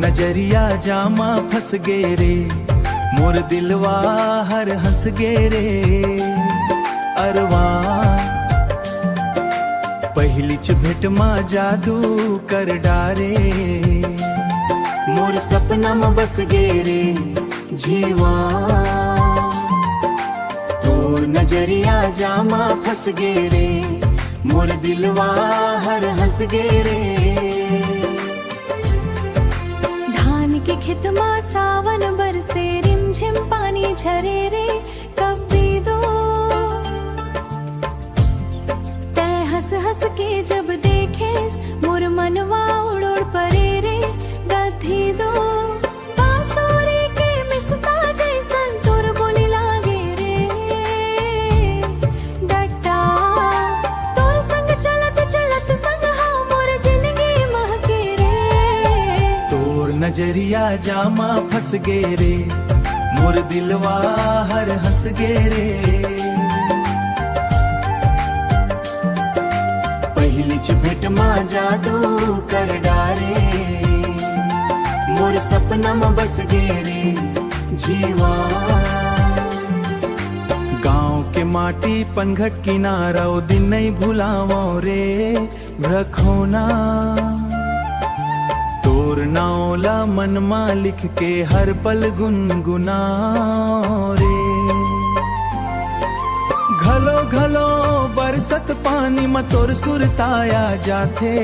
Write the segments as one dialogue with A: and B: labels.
A: नजरिया जामा फस गे रे, मोर दिलवा हर हंस गे रे। अरवा पहिलीच भेट मा जादू कर डारे,
B: मोर सपना में बस गे रे जीवा। तोर नजरिया जामा फस गे रे, मोर दिलवा हर हंस गे रे।
C: धान के खेत मा सावन बरसे, रिमझिम पानी झरे रे। कब भी दो तै हंस हंस के जब देखे, मोर मनवा उड़ उड़ परे रे। गथी दो बांसुरी के मिसता जैसन, तोर बोली लागे रे। डट्टा तोर संग चलत चलत संग हाँ, मोर जिंदगी महके रे।
A: तोर नजरिया जामा फस गे रे, मोर दिलवा हर हंस गे रे।
B: पहिलीच भेट मा जादू कर डारे, मोर सपना में बस गे रे जीवा।
A: गांव के माटी पनघट किनारा, ओ दिन नहीं भुलावो रे रखोना। तोर नावला मन मा लिख के हर पल गुनगुनाओ रे। घलो घलो बरसत पानी में तोर सुरताया जाथे,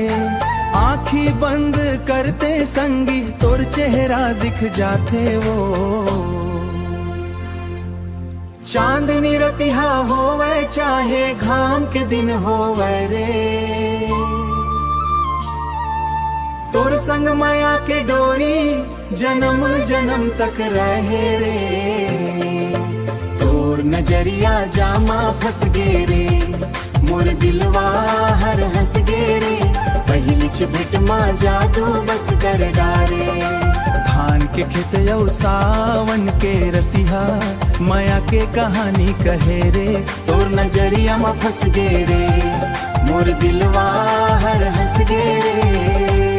A: आँखी बंद करते संगी तोर चेहरा दिख जाते वो। चांदनी रतिहा होवे चाहे घाम के दिन होवे रे, तोर संग माया के डोरी जन्म जन्म तक रहे रे। तोर नजरिया जामा फस गे रे, मोर दिलवा हर हंस गे रे। पहिलीच भेट मा जादू बस कर डारे, धान के खेत यौ सावन के रतिहा, माया के कहानी कहे रे।
B: तोर नजरिया में फस गे रे, मोर दिलवा हर हंस गे रे।